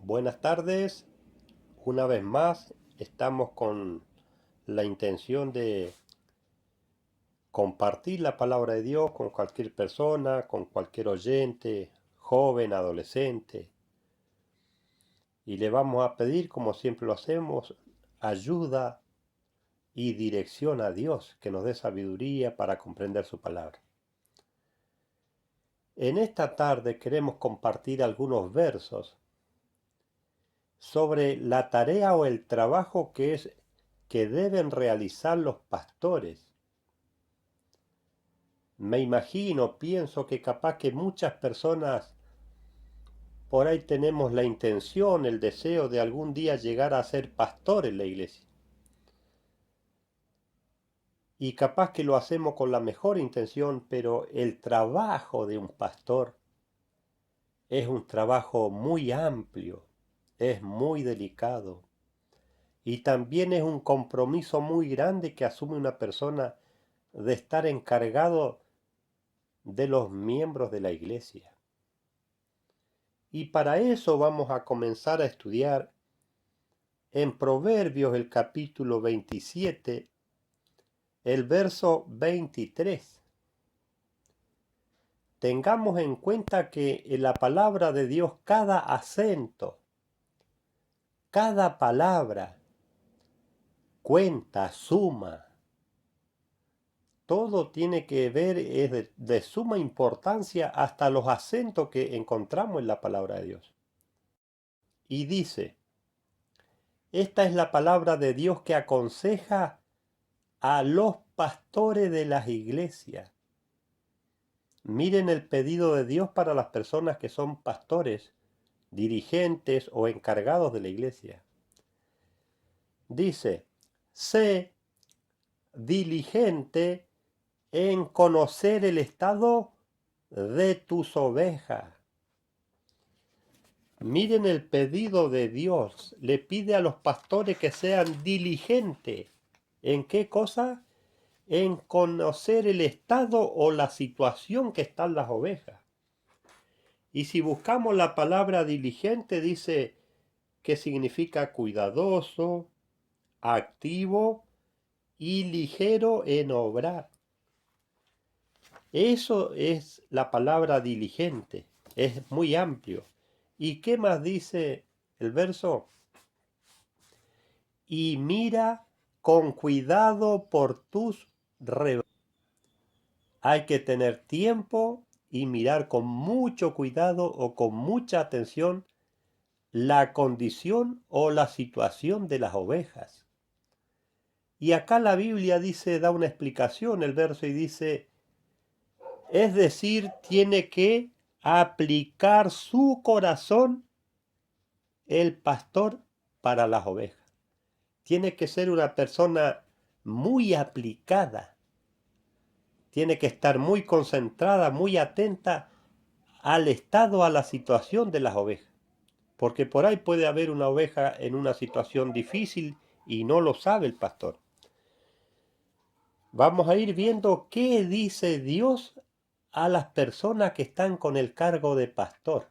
Buenas tardes, una vez más estamos con la intención de compartir la palabra de Dios con cualquier persona, con cualquier oyente, joven, adolescente, y le vamos a pedir, como siempre lo hacemos, ayuda y dirección a Dios, que nos dé sabiduría para comprender su palabra. En esta tarde queremos compartir algunos versos sobre la tarea o el trabajo que deben realizar los pastores. Me imagino, pienso que capaz que muchas personas por ahí tenemos la intención, el deseo de algún día llegar a ser pastor en la iglesia. Y capaz que lo hacemos con la mejor intención, pero el trabajo de un pastor es un trabajo muy amplio, es muy delicado. Y también es un compromiso muy grande que asume una persona de estar encargado de los miembros de la iglesia. Y para eso vamos a comenzar a estudiar en Proverbios el capítulo 27, el verso 23. Tengamos en cuenta que en la palabra de Dios cada acento, cada palabra cuenta, suma. Todo tiene que ver, es de suma importancia hasta los acentos que encontramos en la palabra de Dios. Y dice, esta es la palabra de Dios que aconseja a los pastores de las iglesias. Miren el pedido de Dios para las personas que son pastores, dirigentes o encargados de la iglesia. Dice, sé diligente en conocer el estado de tus ovejas. Miren el pedido de Dios. Le pide a los pastores que sean diligentes. ¿En qué cosa? En conocer el estado o la situación que están las ovejas. Y si buscamos la palabra diligente, dice que significa cuidadoso, activo y ligero en obrar. Eso es la palabra diligente, es muy amplio. ¿Y qué más dice el verso? Y mira con cuidado por tus rebaños. Hay que tener tiempo y mirar con mucho cuidado o con mucha atención la condición o la situación de las ovejas. Y acá la Biblia dice, da una explicación el verso y dice, es decir, tiene que aplicar su corazón el pastor para las ovejas. Tiene que ser una persona muy aplicada. Tiene que estar muy concentrada, muy atenta al estado, a la situación de las ovejas. Porque por ahí puede haber una oveja en una situación difícil y no lo sabe el pastor. Vamos a ir viendo qué dice Dios a las personas que están con el cargo de pastor,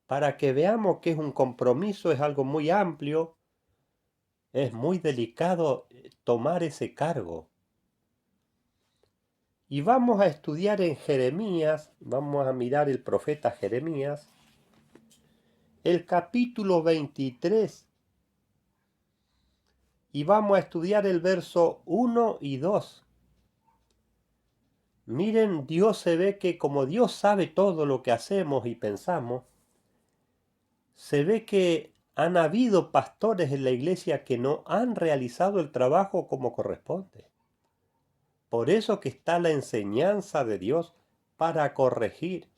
para que veamos que es un compromiso, es algo muy amplio, es muy delicado tomar ese cargo. Y vamos a estudiar en Jeremías, vamos a mirar el profeta Jeremías, el capítulo 23, y vamos a estudiar el verso 1 y 2. Miren, Dios se ve que como Dios sabe todo lo que hacemos y pensamos, se ve que han habido pastores en la iglesia que no han realizado el trabajo como corresponde. Por eso que está la enseñanza de Dios para corregir.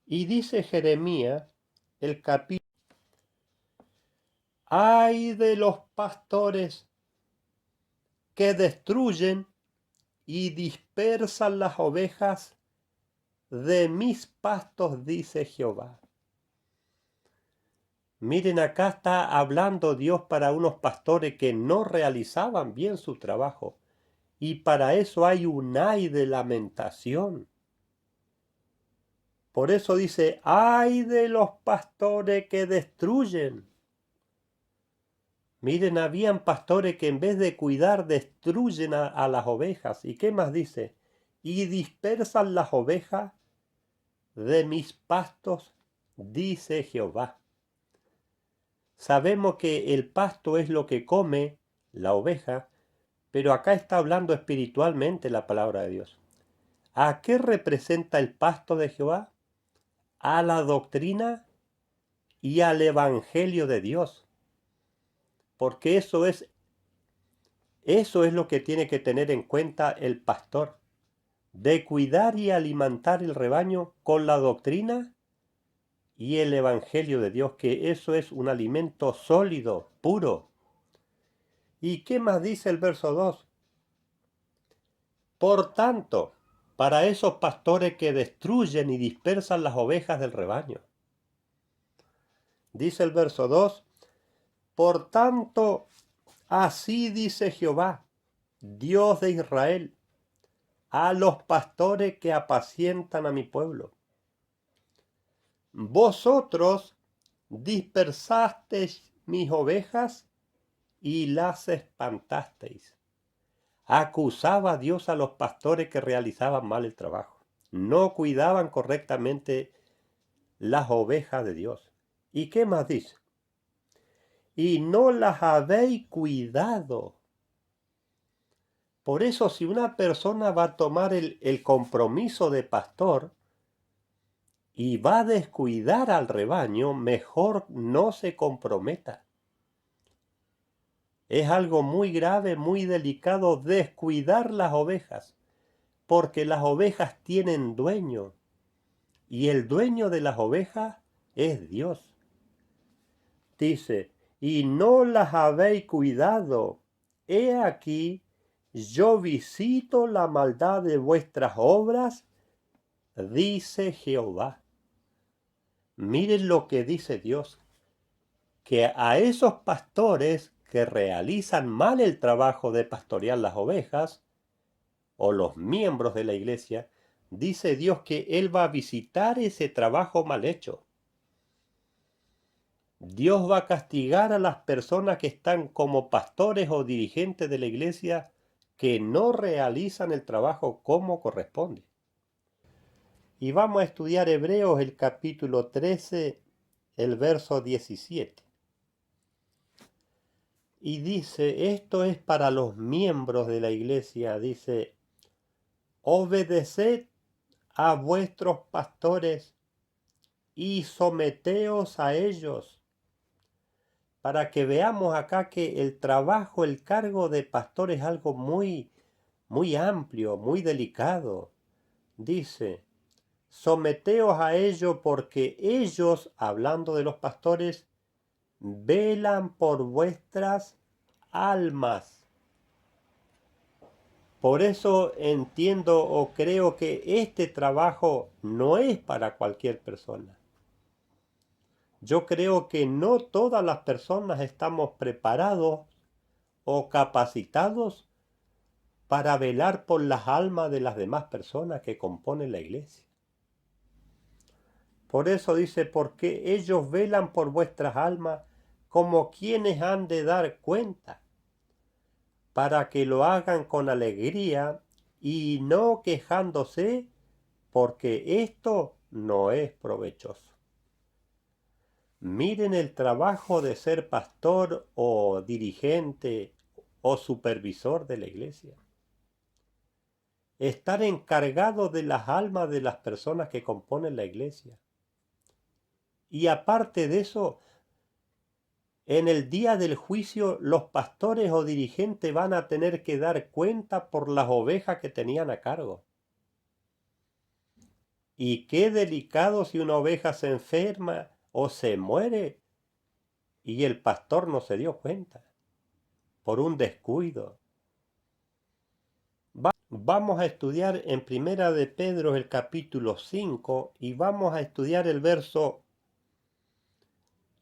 Y dice Jeremías, el capítulo, ay de los pastores que destruyen y dispersan las ovejas de mis pastos, dice Jehová. Miren, acá está hablando Dios para unos pastores que no realizaban bien su trabajo. Y para eso hay un ay de lamentación. Por eso dice, ¡ay de los pastores que destruyen! Miren, habían pastores que en vez de cuidar destruyen a las ovejas. ¿Y qué más dice? Y dispersan las ovejas de mis pastos, dice Jehová. Sabemos que el pasto es lo que come la oveja, pero acá está hablando espiritualmente la palabra de Dios. ¿A qué representa el pasto de Jehová? A la doctrina y al evangelio de Dios. Porque eso es lo que tiene que tener en cuenta el pastor, de cuidar y alimentar el rebaño con la doctrina y el evangelio de Dios, que eso es un alimento sólido, puro. ¿Y qué más dice el verso 2? Por tanto, para esos pastores que destruyen y dispersan las ovejas del rebaño. Dice el verso 2, por tanto, así dice Jehová, Dios de Israel, a los pastores que apacientan a mi pueblo. Vosotros dispersasteis mis ovejas y las espantasteis. Acusaba a Dios a los pastores que realizaban mal el trabajo. No cuidaban correctamente las ovejas de Dios. ¿Y qué más dice? Y no las habéis cuidado. Por eso, si una persona va a tomar el compromiso de pastor y va a descuidar al rebaño, mejor no se comprometa. Es algo muy grave, muy delicado descuidar las ovejas, porque las ovejas tienen dueño, y el dueño de las ovejas es Dios. Dice, y no las habéis cuidado. He aquí, yo visito la maldad de vuestras obras, dice Jehová. Miren lo que dice Dios, que a esos pastores que realizan mal el trabajo de pastorear las ovejas, o los miembros de la iglesia, dice Dios que Él va a visitar ese trabajo mal hecho. Dios va a castigar a las personas que están como pastores o dirigentes de la iglesia que no realizan el trabajo como corresponde. Y vamos a estudiar Hebreos el capítulo 13, el verso 17. Y dice, esto es para los miembros de la iglesia, dice, obedeced a vuestros pastores y someteos a ellos, para que veamos acá que el trabajo, el cargo de pastor es algo muy, muy amplio, muy delicado. Dice, someteos a ellos porque ellos, hablando de los pastores, velan por vuestras almas. Por eso entiendo o creo que este trabajo no es para cualquier persona. Yo creo que no todas las personas estamos preparados o capacitados para velar por las almas de las demás personas que componen la iglesia. Por eso dice, porque ellos velan por vuestras almas como quienes han de dar cuenta, para que lo hagan con alegría y no quejándose, porque esto no es provechoso. Miren el trabajo de ser pastor o dirigente o supervisor de la iglesia. Estar encargado de las almas de las personas que componen la iglesia. Y aparte de eso, en el día del juicio los pastores o dirigentes van a tener que dar cuenta por las ovejas que tenían a cargo. Y qué delicado si una oveja se enferma o se muere y el pastor no se dio cuenta por un descuido. Vamos a estudiar en Primera de Pedro el capítulo 5 y vamos a estudiar el verso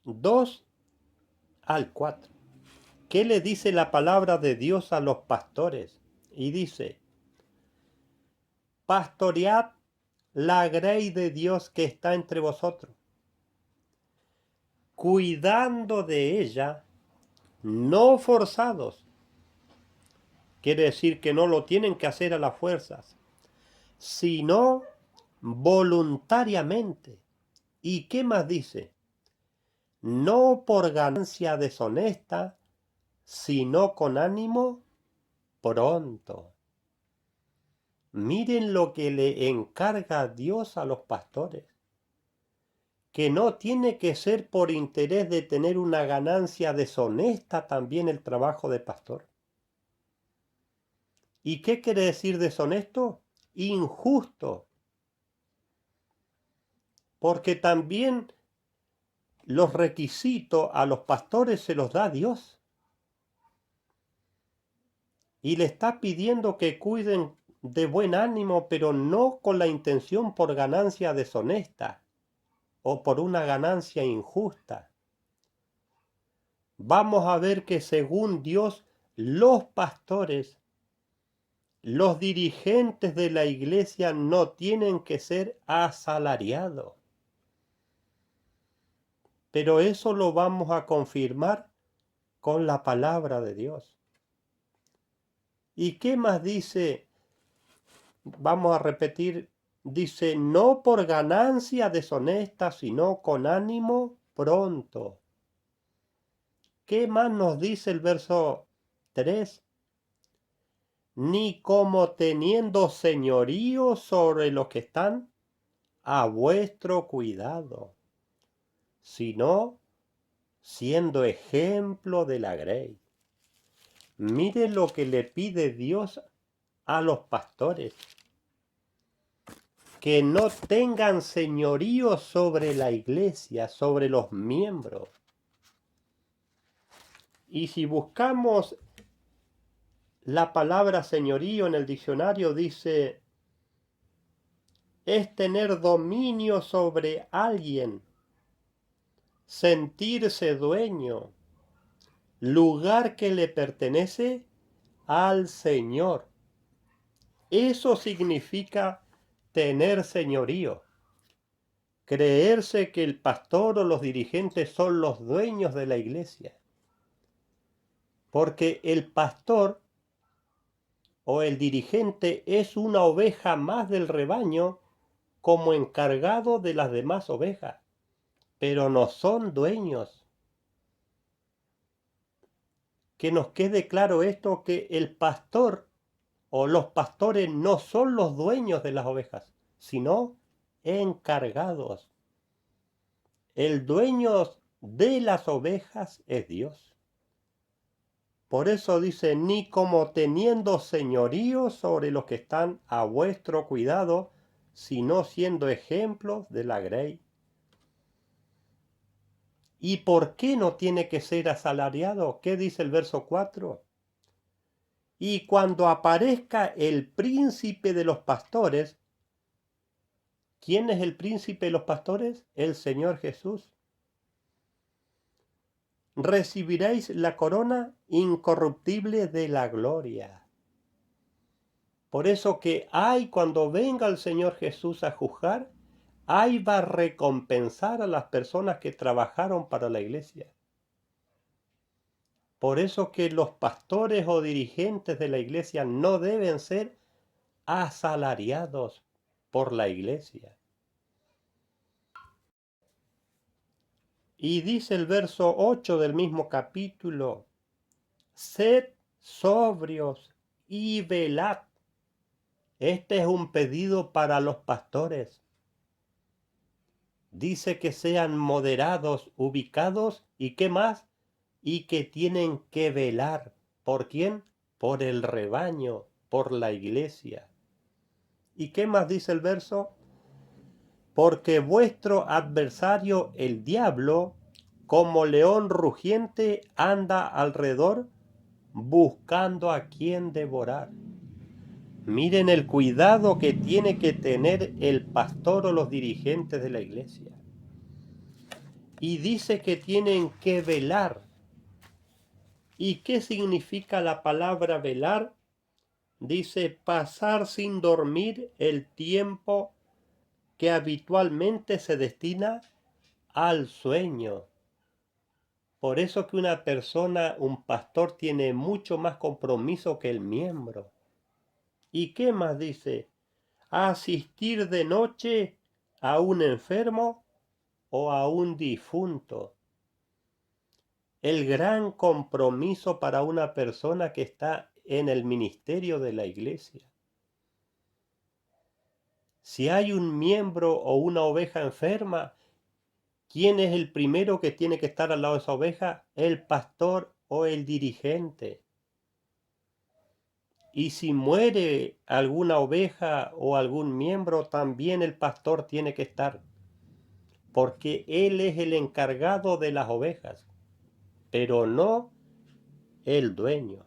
2 al 4. ¿Qué le dice la palabra de Dios a los pastores? Y dice, pastoread la grey de Dios que está entre vosotros, cuidando de ella, no forzados. Quiere decir que no lo tienen que hacer a las fuerzas, sino voluntariamente. ¿Y qué más dice? No por ganancia deshonesta, sino con ánimo pronto. Miren lo que le encarga Dios a los pastores, que no tiene que ser por interés de tener una ganancia deshonesta también el trabajo de pastor. ¿Y qué quiere decir deshonesto? Injusto. Porque también los requisitos a los pastores se los da Dios. Y le está pidiendo que cuiden de buen ánimo, pero no con la intención por ganancia deshonesta o por una ganancia injusta. Vamos a ver que según Dios, los pastores, los dirigentes de la iglesia no tienen que ser asalariados. Pero eso lo vamos a confirmar con la palabra de Dios. ¿Y qué más dice? Vamos a repetir, dice, no por ganancia deshonesta, sino con ánimo pronto. ¿Qué más nos dice el verso 3? Ni como teniendo señorío sobre los que están a vuestro cuidado, sino siendo ejemplo de la grey. Mire lo que le pide Dios a los pastores, que no tengan señorío sobre la iglesia, sobre los miembros. Y si buscamos la palabra señorío en el diccionario, dice, es tener dominio sobre alguien, sentirse dueño, lugar que le pertenece al Señor. Eso significa tener señorío. Creerse que el pastor o los dirigentes son los dueños de la iglesia. Porque el pastor o el dirigente es una oveja más del rebaño como encargado de las demás ovejas, pero no son dueños. Que nos quede claro esto, que el pastor o los pastores no son los dueños de las ovejas, sino encargados. El dueño de las ovejas es Dios. Por eso dice, ni como teniendo señorío sobre los que están a vuestro cuidado, sino siendo ejemplos de la grey. ¿Y por qué no tiene que ser asalariado? ¿Qué dice el verso 4? Y cuando aparezca el príncipe de los pastores, ¿quién es el príncipe de los pastores? El Señor Jesús. Recibiréis la corona incorruptible de la gloria. Por eso que cuando venga el Señor Jesús a juzgar, va a recompensar a las personas que trabajaron para la iglesia. Por eso que los pastores o dirigentes de la iglesia no deben ser asalariados por la iglesia. Y dice el verso 8 del mismo capítulo, sed sobrios y velad. Este es un pedido para los pastores. Dice que sean moderados, ubicados y ¿qué más? Y que tienen que velar. ¿Por quién? Por el rebaño, por la iglesia. ¿Y qué más dice el verso? Porque vuestro adversario, el diablo, como león rugiente, anda alrededor buscando a quien devorar. Miren el cuidado que tiene que tener el pastor o los dirigentes de la iglesia. Y dice que tienen que velar. ¿Y qué significa la palabra velar? Dice pasar sin dormir el tiempo que habitualmente se destina al sueño. Por eso que una persona, un pastor, tiene mucho más compromiso que el miembro. ¿Y qué más dice? Asistir de noche a un enfermo o a un difunto. El gran compromiso para una persona que está en el ministerio de la iglesia. Si hay un miembro o una oveja enferma, ¿quién es el primero que tiene que estar al lado de esa oveja? El pastor o el dirigente. Y si muere alguna oveja o algún miembro, también el pastor tiene que estar, porque él es el encargado de las ovejas, pero no el dueño.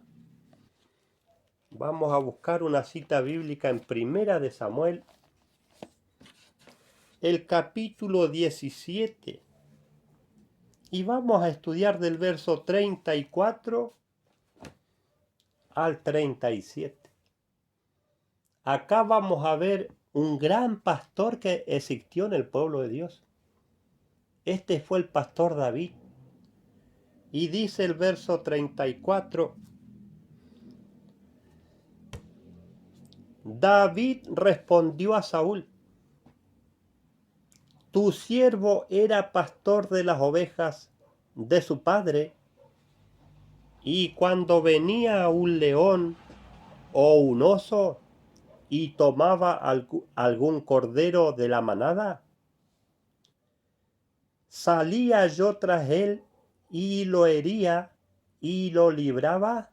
Vamos a buscar una cita bíblica en Primera de Samuel, el capítulo 17, y vamos a estudiar del verso 34 al 37. Acá vamos a ver un gran pastor que existió en el pueblo de Dios. Este fue el pastor David. Y dice el verso 34, David respondió a Saúl, tu siervo era pastor de las ovejas de su padre, y cuando venía un león o un oso y tomaba algún cordero de la manada, salía yo tras él y lo hería y lo libraba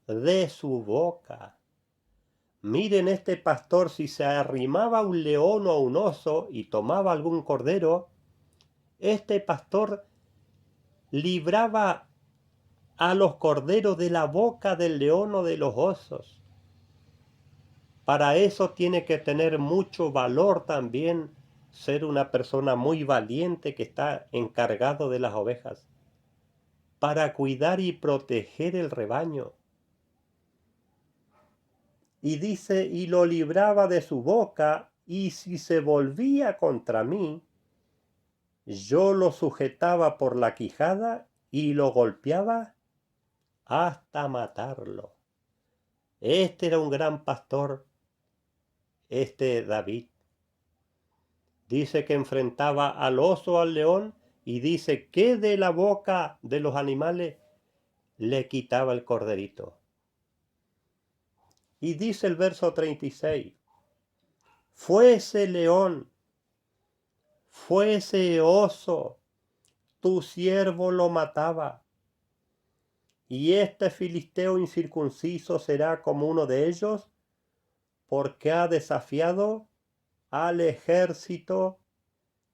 de su boca. Miren este pastor, si se arrimaba un león o un oso y tomaba algún cordero, este pastor libraba a los corderos de la boca del león o de los osos. Para eso tiene que tener mucho valor también, ser una persona muy valiente que está encargado de las ovejas, para cuidar y proteger el rebaño. Y dice, y lo libraba de su boca, y si se volvía contra mí, yo lo sujetaba por la quijada y lo golpeaba hasta matarlo. Este era un gran pastor, este David. Dice que enfrentaba al oso, al león, y dice que de la boca de los animales le quitaba el corderito. Y dice el verso 36, fuese león, fuese oso, tu siervo lo mataba, y este filisteo incircunciso será como uno de ellos, porque ha desafiado al ejército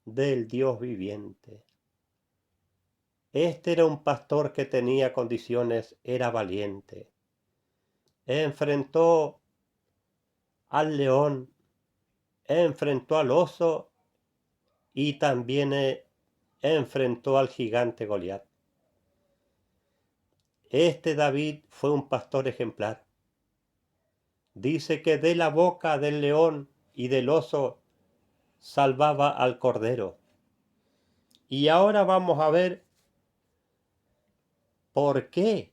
del Dios viviente. Este era un pastor que tenía condiciones, era valiente. Enfrentó al león, enfrentó al oso y también enfrentó al gigante Goliat. Este David fue un pastor ejemplar. Dice que de la boca del león y del oso salvaba al cordero. Y ahora vamos a ver por qué.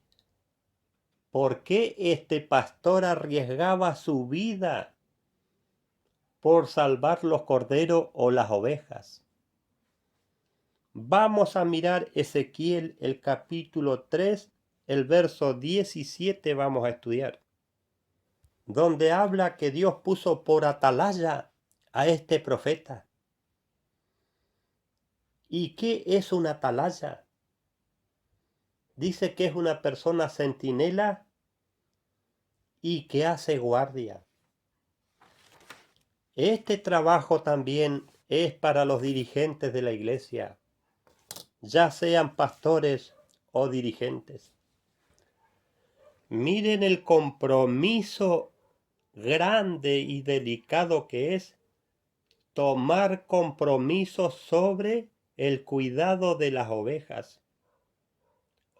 ¿Por qué este pastor arriesgaba su vida por salvar los corderos o las ovejas? Vamos a mirar Ezequiel el capítulo 3, el verso 17 vamos a estudiar, donde habla que Dios puso por atalaya a este profeta. ¿Y qué es una atalaya? Dice que es una persona centinela y que hace guardia. Este trabajo también es para los dirigentes de la iglesia, ya sean pastores o dirigentes. Miren el compromiso grande y delicado que es tomar compromisos sobre el cuidado de las ovejas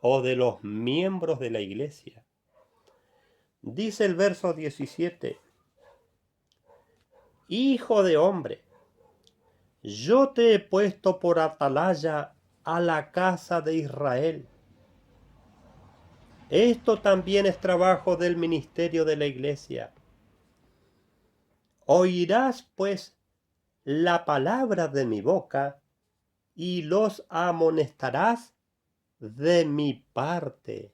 o de los miembros de la iglesia. Dice el verso 17, Hijo de hombre, Yo te he puesto por atalaya a la casa de Israel. Esto también es trabajo del ministerio de la iglesia. Oirás pues la palabra de mi boca y los amonestarás de mi parte.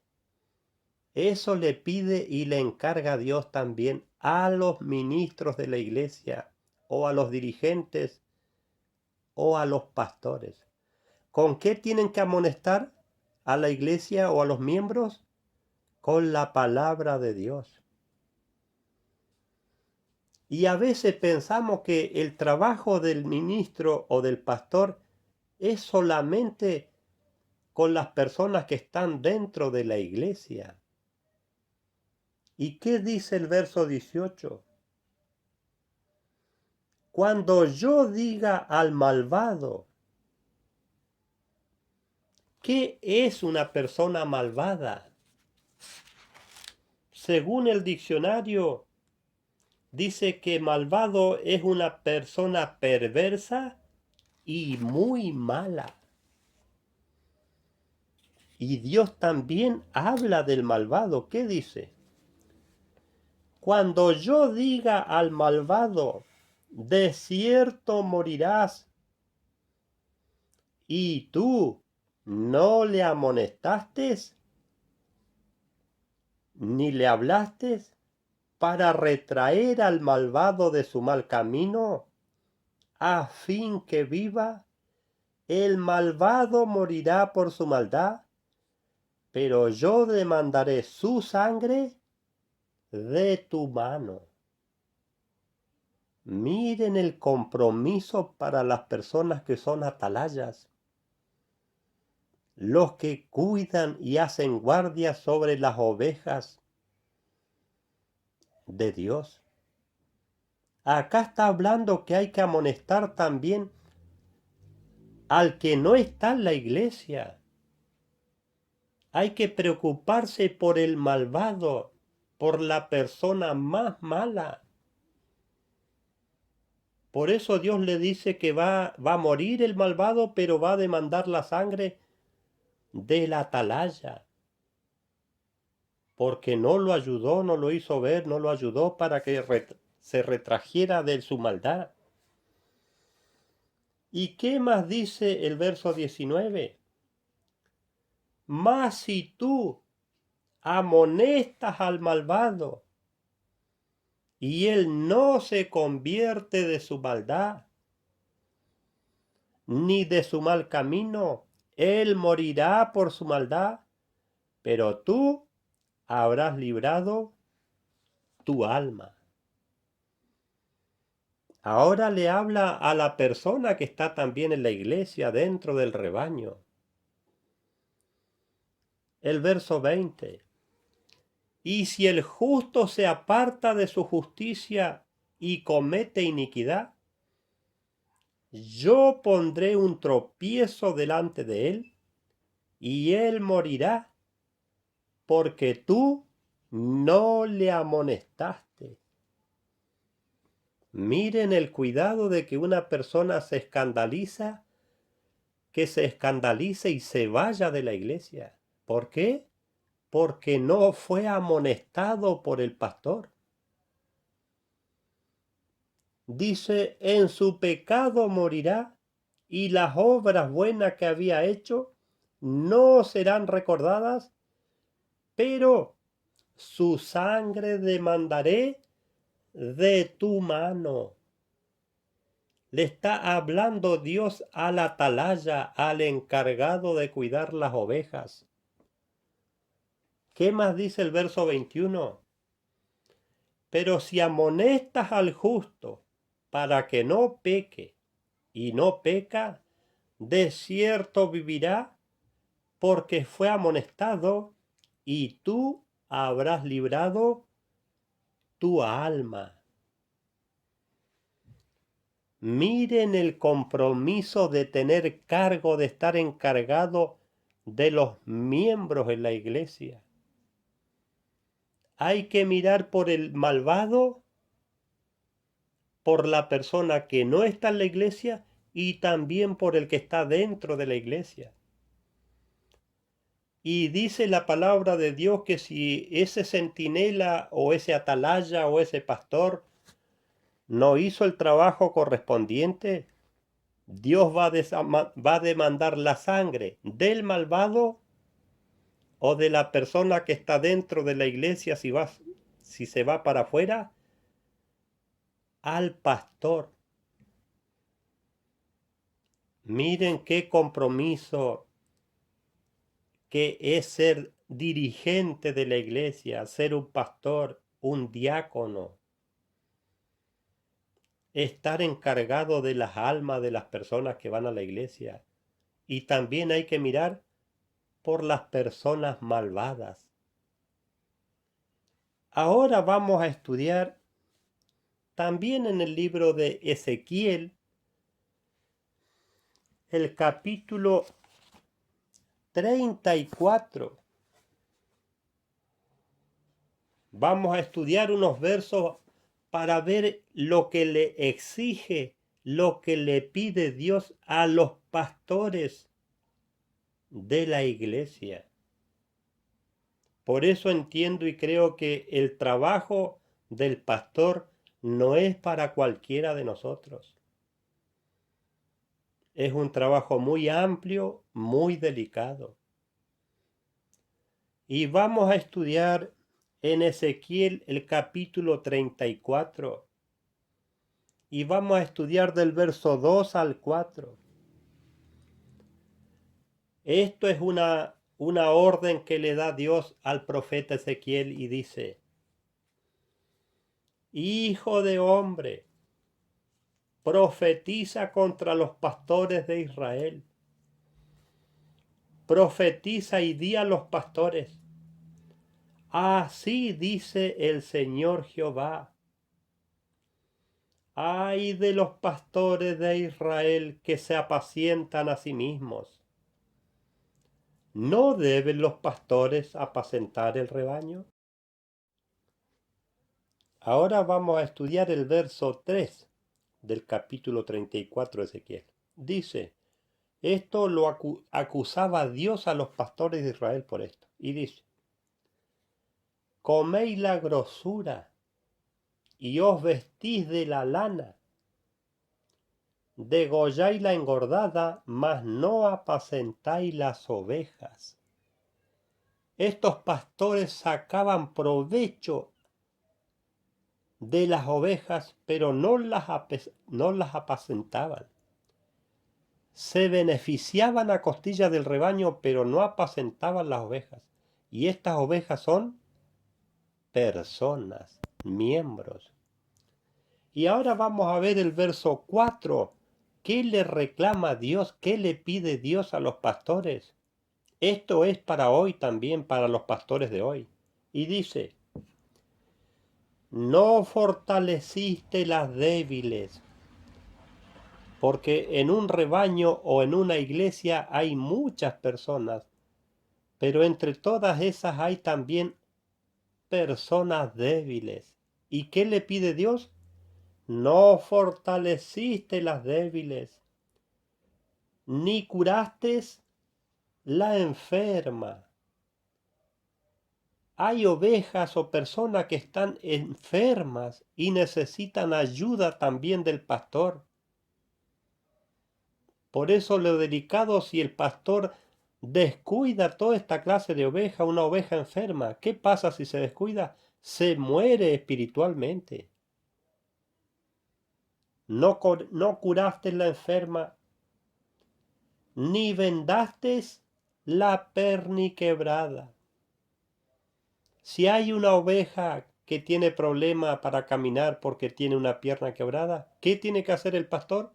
Eso le pide y le encarga Dios también a los ministros de la iglesia o a los dirigentes o a los pastores. ¿Con qué tienen que amonestar a la iglesia o a los miembros? Con la palabra de Dios. Y a veces pensamos que el trabajo del ministro o del pastor es solamente con las personas que están dentro de la iglesia. ¿Y qué dice el verso 18? Cuando yo diga al malvado, ¿qué es una persona malvada? Según el diccionario, dice que malvado es una persona perversa y muy mala. Y Dios también habla del malvado. ¿Qué dice? Cuando yo diga al malvado, de cierto morirás, y tú no le amonestaste, ni le hablaste para retraer al malvado de su mal camino, a fin que viva, el malvado morirá por su maldad, pero yo demandaré su sangre de tu mano. Miren el compromiso para las personas que son atalayas, los que cuidan y hacen guardia sobre las ovejas de Dios. Acá está hablando que hay que amonestar también al que no está en la iglesia. Hay que preocuparse por el malvado, por la persona más mala. Por eso Dios le dice que va a morir el malvado, pero va a demandar la sangre de la atalaya. Porque no lo ayudó, no lo hizo ver, no lo ayudó para que se retrajera de su maldad. ¿Y qué más dice el verso 19? Mas si tú amonestas al malvado y él no se convierte de su maldad ni de su mal camino, él morirá por su maldad, pero tú habrás librado tu alma. Ahora le habla a la persona que está también en la iglesia dentro del rebaño. El verso 20. Y si el justo se aparta de su justicia y comete iniquidad, yo pondré un tropiezo delante de él, y él morirá, porque tú no le amonestaste. Miren el cuidado de que una persona se escandaliza, que se escandalice y se vaya de la iglesia. ¿Por qué? Porque no fue amonestado por el pastor. Dice, en su pecado morirá, y las obras buenas que había hecho no serán recordadas, pero su sangre demandaré de tu mano. Le está hablando Dios al atalaya, al encargado de cuidar las ovejas. ¿Qué más dice el verso 21? Pero si amonestas al justo para que no peque, y no peca, de cierto vivirá, porque fue amonestado, y tú habrás librado tu alma. Miren el compromiso de tener cargo, de estar encargado de los miembros en la iglesia. Hay que mirar por el malvado, por la persona que no está en la iglesia y también por el que está dentro de la iglesia. Y dice la palabra de Dios que si ese centinela o ese atalaya o ese pastor no hizo el trabajo correspondiente, Dios va a demandar la sangre del malvado o de la persona que está dentro de la iglesia si se va para afuera, al pastor. Miren qué compromiso que es ser dirigente de la iglesia, ser un pastor, un diácono, estar encargado de las almas de las personas que van a la iglesia. Y también hay que mirar por las personas malvadas. Ahora vamos a estudiar también en el libro de Ezequiel, el capítulo 34. Vamos a estudiar unos versos para ver lo que le exige, lo que le pide Dios a los pastores de la iglesia. Por eso entiendo y creo que el trabajo del pastor no es para cualquiera de nosotros. Es un trabajo muy amplio, muy delicado. Y vamos a estudiar en Ezequiel el capítulo 34. Y vamos a estudiar del verso 2 al 4. Esto es una orden que le da Dios al profeta Ezequiel y dice: Hijo de hombre, profetiza contra los pastores de Israel. Profetiza y di a los pastores: así dice el Señor Jehová. Ay de los pastores de Israel que se apacientan a sí mismos. ¿No deben los pastores apacentar el rebaño? Ahora vamos a estudiar el verso 3 del capítulo 34 de Ezequiel. Dice, esto lo acusaba Dios a los pastores de Israel por esto. Y dice, coméis la grosura y os vestís de la lana, degolláis la engordada, mas no apacentáis las ovejas. Estos pastores sacaban provecho de las ovejas, pero no las apacentaban. Se beneficiaban a costilla del rebaño, pero no apacentaban las ovejas. Y estas ovejas son personas, miembros. Y ahora vamos a ver el verso 4. ¿Qué le reclama Dios? ¿Qué le pide Dios a los pastores? Esto es para hoy también, para los pastores de hoy. Y dice, no fortaleciste las débiles, porque en un rebaño o en una iglesia hay muchas personas, pero entre todas esas hay también personas débiles. ¿Y qué le pide Dios? No fortaleciste las débiles, ni curaste la enferma. Hay ovejas o personas que están enfermas y necesitan ayuda también del pastor. Por eso lo delicado si el pastor descuida toda esta clase de oveja, una oveja enferma. ¿Qué pasa si se descuida? Se muere espiritualmente. No curaste la enferma, ni vendaste la perniquebrada. Si hay una oveja que tiene problema para caminar porque tiene una pierna quebrada, ¿qué tiene que hacer el pastor?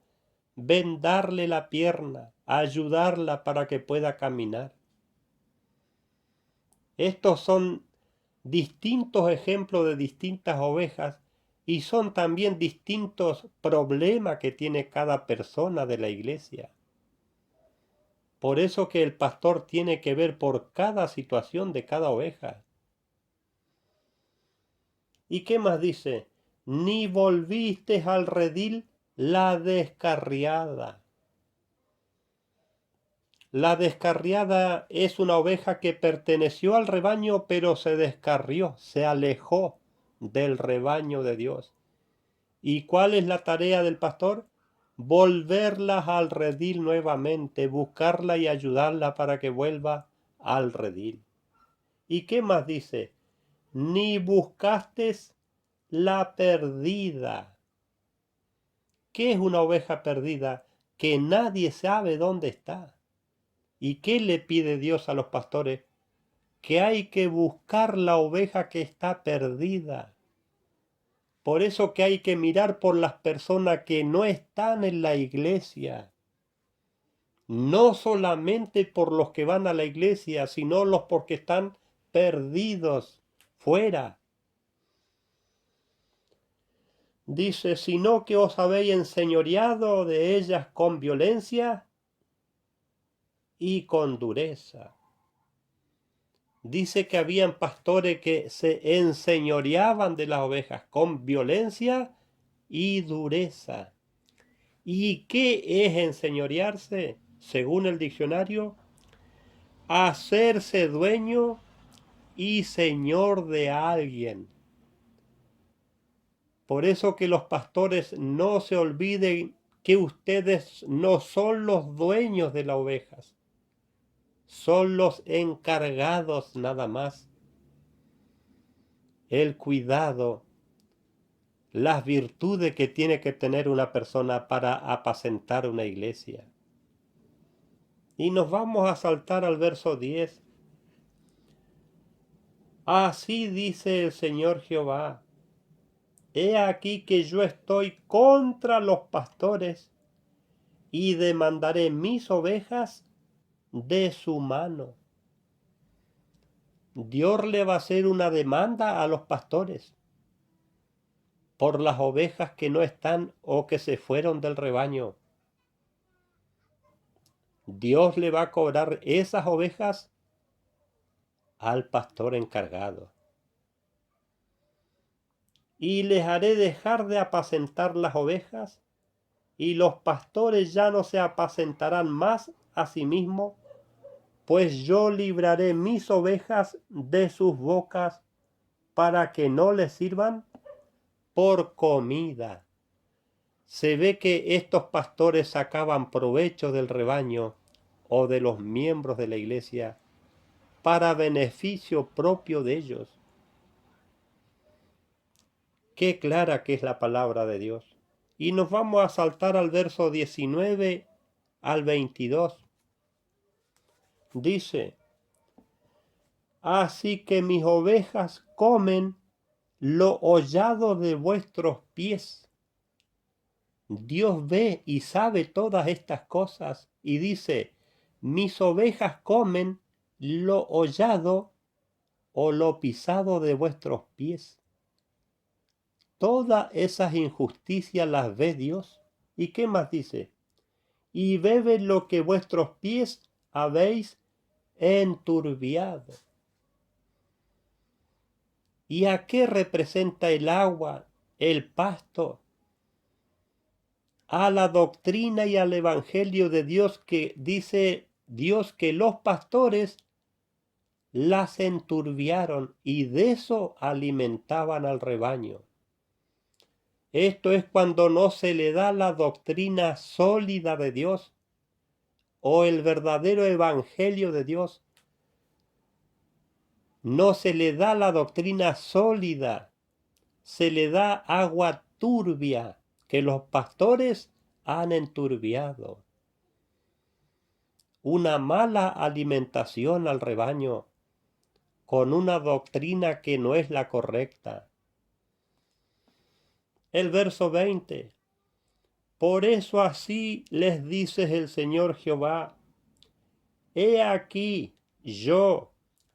Vendarle la pierna, ayudarla para que pueda caminar. Estos son distintos ejemplos de distintas ovejas y son también distintos problemas que tiene cada persona de la iglesia. Por eso que el pastor tiene que ver por cada situación de cada oveja. ¿Y qué más dice? Ni volviste al redil la descarriada. La descarriada es una oveja que perteneció al rebaño, pero se descarrió, se alejó del rebaño de Dios. ¿Y cuál es la tarea del pastor? Volverlas al redil nuevamente, buscarla y ayudarla para que vuelva al redil. ¿Y qué más dice? Ni buscastes la perdida. ¿Qué es una oveja perdida? Que nadie sabe dónde está. ¿Y qué le pide Dios a los pastores? Que hay que buscar la oveja que está perdida. Por eso que hay que mirar por las personas que no están en la iglesia. No solamente por los que van a la iglesia, sino los porque están perdidos fuera. Dice, sino que os habéis enseñoreado de ellas con violencia y con dureza. Dice que habían pastores que se enseñoreaban de las ovejas con violencia y dureza. ¿Y qué es enseñorearse? Según el diccionario, hacerse dueño y señor de alguien. Por eso que los pastores no se olviden que ustedes no son los dueños de las ovejas, son los encargados nada más. El cuidado, las virtudes que tiene que tener una persona para apacentar una iglesia. Y nos vamos a saltar al verso 10. Así dice el Señor Jehová, he aquí que yo estoy contra los pastores y demandaré mis ovejas de su mano. Dios le va a hacer una demanda a los pastores por las ovejas que no están o que se fueron del rebaño. Dios le va a cobrar esas ovejas al pastor encargado. Y les haré dejar de apacentar las ovejas, y los pastores ya no se apacentarán más a sí mismos, pues yo libraré mis ovejas de sus bocas para que no les sirvan por comida. Se ve que estos pastores sacaban provecho del rebaño o de los miembros de la iglesia para beneficio propio de ellos. Qué clara que es la palabra de Dios. Y nos vamos a saltar al verso 19 al 22. Dice, así que mis ovejas comen lo hollado de vuestros pies. Dios ve y sabe todas estas cosas y dice, mis ovejas comen lo hollado o lo pisado de vuestros pies. Todas esas injusticias las ve Dios. ¿Y qué más dice? Y beben lo que vuestros pies habéis enturbiado. ¿Y a qué representa el agua, el pasto? A la doctrina y al evangelio de Dios, que dice Dios que los pastores las enturbiaron y de eso alimentaban al rebaño. Esto es cuando no se le da la doctrina sólida de Dios o el verdadero evangelio de Dios. No se le da la doctrina sólida, se le da agua turbia que los pastores han enturbiado. Una mala alimentación al rebaño con una doctrina que no es la correcta. El verso 20. Por eso así les dice el Señor Jehová, he aquí yo,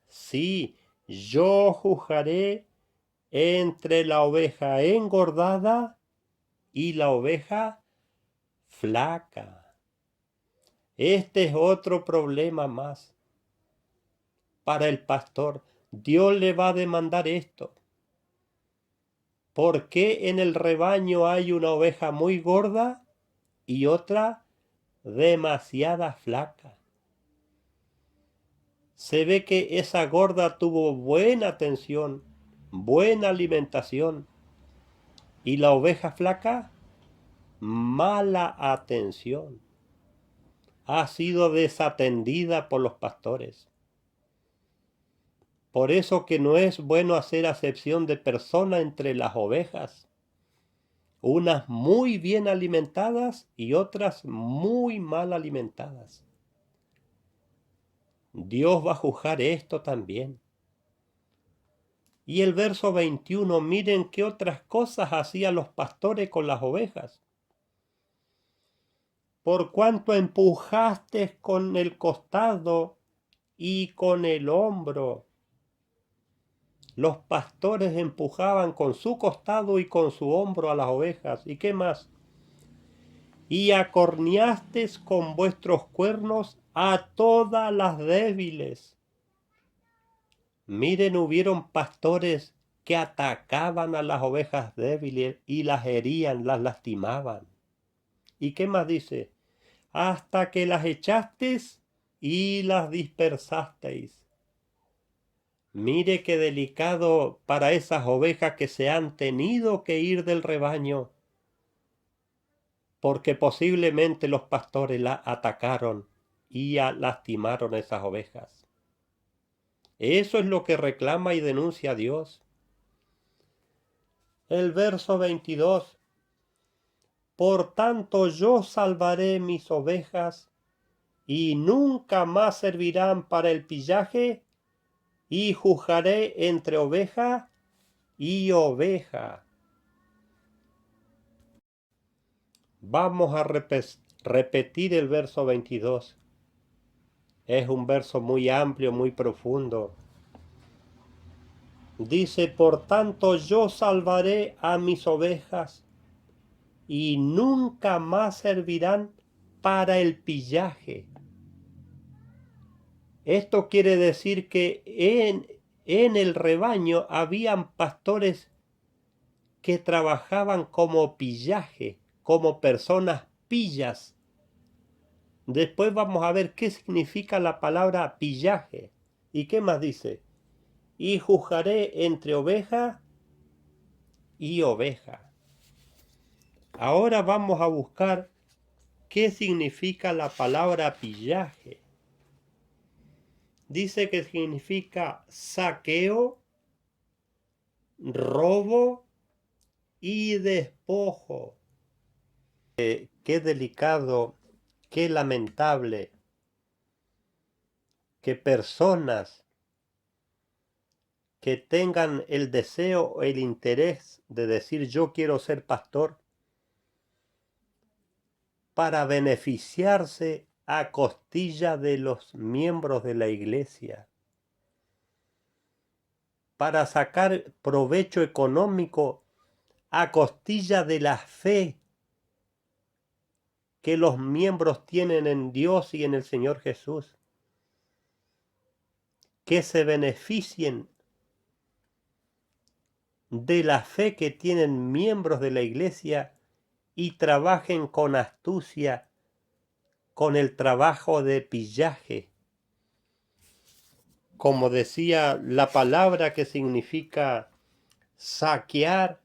sí, yo juzgaré entre la oveja engordada y la oveja flaca. Este es otro problema más para el pastor. Dios le va a demandar esto. ¿Por qué en el rebaño hay una oveja muy gorda y otra demasiada flaca? Se ve que esa gorda tuvo buena atención, buena alimentación, y la oveja flaca, mala atención. Ha sido desatendida por los pastores. Por eso que no es bueno hacer acepción de persona entre las ovejas, unas muy bien alimentadas y otras muy mal alimentadas. Dios va a juzgar esto también. Y el verso 21, miren qué otras cosas hacían los pastores con las ovejas. Por cuanto empujaste con el costado y con el hombro. Los pastores empujaban con su costado y con su hombro a las ovejas. ¿Y qué más? Y acorneasteis con vuestros cuernos a todas las débiles. Miren, hubieron pastores que atacaban a las ovejas débiles y las herían, las lastimaban. ¿Y qué más dice? Hasta que las echasteis y las dispersasteis. Mire qué delicado para esas ovejas que se han tenido que ir del rebaño, porque posiblemente los pastores la atacaron y lastimaron a esas ovejas. Eso es lo que reclama y denuncia Dios. El verso 22. Por tanto yo salvaré mis ovejas y nunca más servirán para el pillaje, y juzgaré entre oveja y oveja. Vamos a repetir el verso 22. Es un verso muy amplio, muy profundo. Dice, por tanto yo salvaré a mis ovejas y nunca más servirán para el pillaje. Esto quiere decir que en el rebaño habían pastores que trabajaban como pillaje, como personas pillas. Después vamos a ver qué significa la palabra pillaje. ¿Y qué más dice? Y juzgaré entre oveja y oveja. Ahora vamos a buscar qué significa la palabra pillaje. Dice que significa saqueo, robo y despojo. Qué delicado, qué lamentable que personas que tengan el deseo o el interés de decir yo quiero ser pastor para beneficiarse a costilla de los miembros de la iglesia, para sacar provecho económico a costilla de la fe que los miembros tienen en Dios y en el Señor Jesús, que se beneficien de la fe que tienen miembros de la iglesia y trabajen con astucia, con el trabajo de pillaje. Como decía la palabra que significa saquear,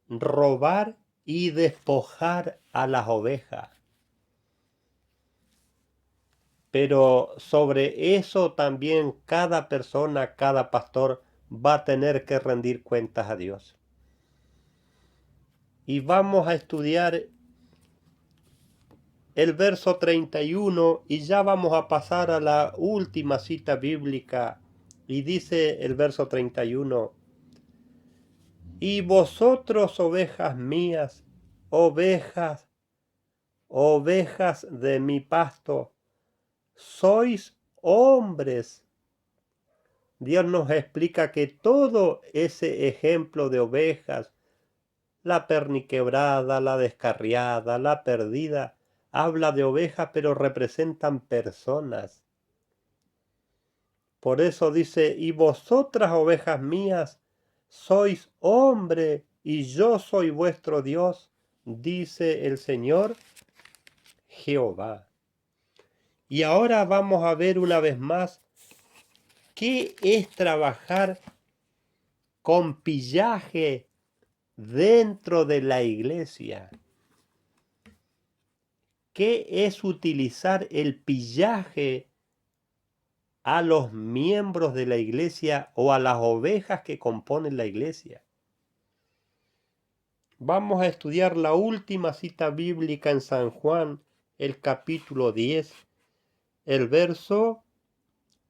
robar y despojar a las ovejas. Pero sobre eso también cada persona, cada pastor va a tener que rendir cuentas a Dios. Y vamos a estudiar el verso 31 y ya vamos a pasar a la última cita bíblica. Y dice el verso 31, y vosotros, ovejas mías, ovejas de mi pasto, sois hombres. Dios nos explica que todo ese ejemplo de ovejas, la perniquebrada, la descarriada, la perdida, habla de ovejas pero representan personas. Por eso dice, y vosotras, ovejas mías, sois hombre y yo soy vuestro Dios, dice el Señor Jehová. Y ahora vamos a ver una vez más ¿Qué es trabajar con pillaje dentro de la iglesia? ¿Qué es utilizar el pillaje a los miembros de la iglesia o a las ovejas que componen la iglesia? Vamos a estudiar la última cita bíblica en San Juan, el capítulo 10, el verso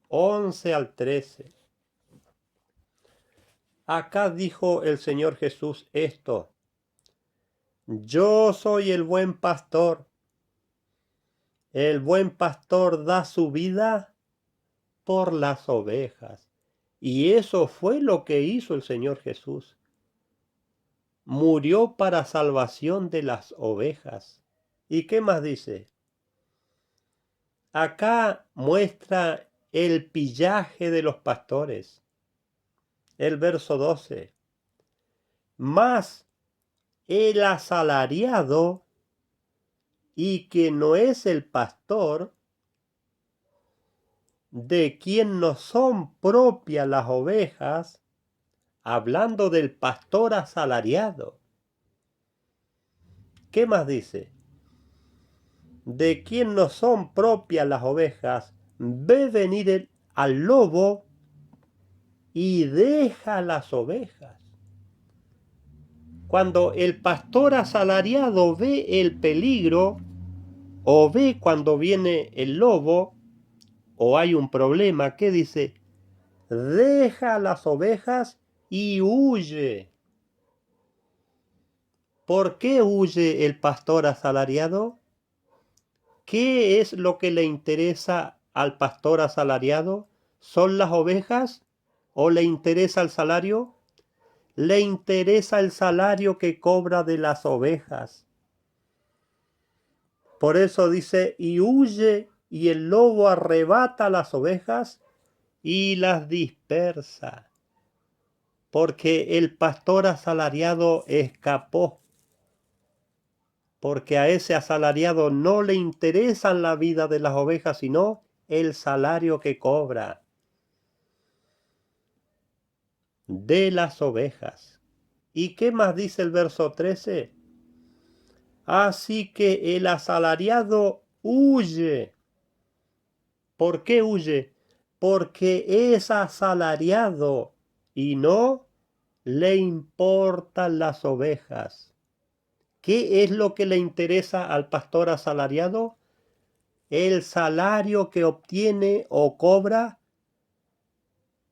11 al 13. Acá dijo el Señor Jesús esto: yo soy el buen pastor. El buen pastor da su vida por las ovejas. Y eso fue lo que hizo el Señor Jesús. Murió para salvación de las ovejas. ¿Y qué más dice? Acá muestra el pillaje de los pastores. El verso 12. Mas el asalariado, y que no es el pastor, de quien no son propias las ovejas, hablando del pastor asalariado. ¿Qué más dice? De quien no son propias las ovejas, ve venir al lobo y deja las ovejas. Cuando el pastor asalariado ve el peligro, o ve cuando viene el lobo, o hay un problema, ¿qué dice? Deja las ovejas y huye. ¿Por qué huye el pastor asalariado? ¿Qué es lo que le interesa al pastor asalariado? ¿Son las ovejas? ¿O le interesa el salario? Le interesa el salario que cobra de las ovejas. Por eso dice, y huye, y el lobo arrebata las ovejas y las dispersa. Porque el pastor asalariado escapó. Porque a ese asalariado no le interesa la vida de las ovejas, sino el salario que cobra de las ovejas. ¿Y qué más dice el verso 13? Así que el asalariado huye. ¿Por qué huye? Porque es asalariado y no le importan las ovejas. ¿Qué es lo que le interesa al pastor asalariado? El salario que obtiene o cobra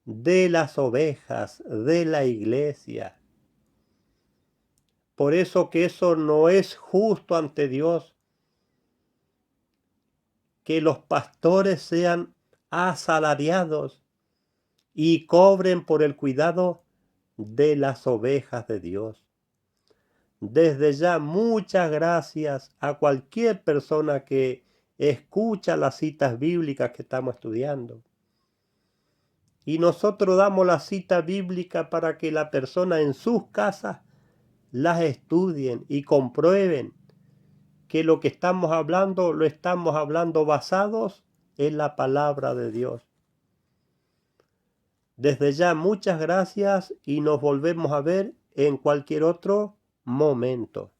de las ovejas, de la iglesia. Por eso que eso no es justo ante Dios, que los pastores sean asalariados y cobren por el cuidado de las ovejas de Dios. Desde ya, muchas gracias a cualquier persona que escucha las citas bíblicas que estamos estudiando. Y nosotros damos la cita bíblica para que la persona en sus casas las estudien y comprueben que lo que estamos hablando lo estamos hablando basados en la palabra de Dios. Desde ya, muchas gracias y nos volvemos a ver en cualquier otro momento.